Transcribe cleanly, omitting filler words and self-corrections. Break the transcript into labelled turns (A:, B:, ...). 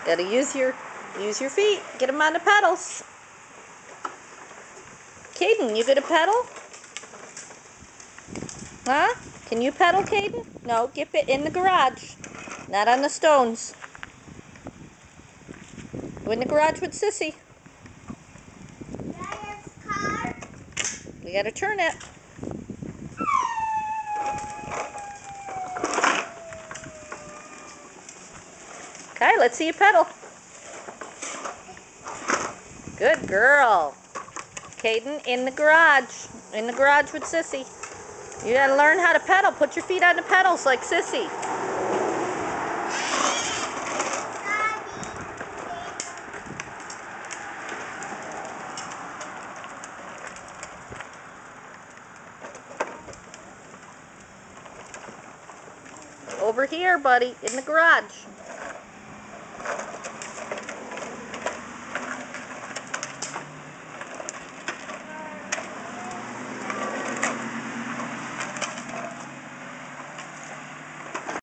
A: Gotta use your feet. Get them on the pedals. Caden, you gonna pedal? Huh? Can you pedal, Caden? No, get it in the garage. Not on the stones. Go in the garage with Sissy.
B: Car.
A: We gotta turn it. Okay, let's see you pedal. Good girl. Caden, in the garage. In the garage with Sissy. You gotta learn how to pedal. Put your feet on the pedals like Sissy. Over here, buddy, in the garage.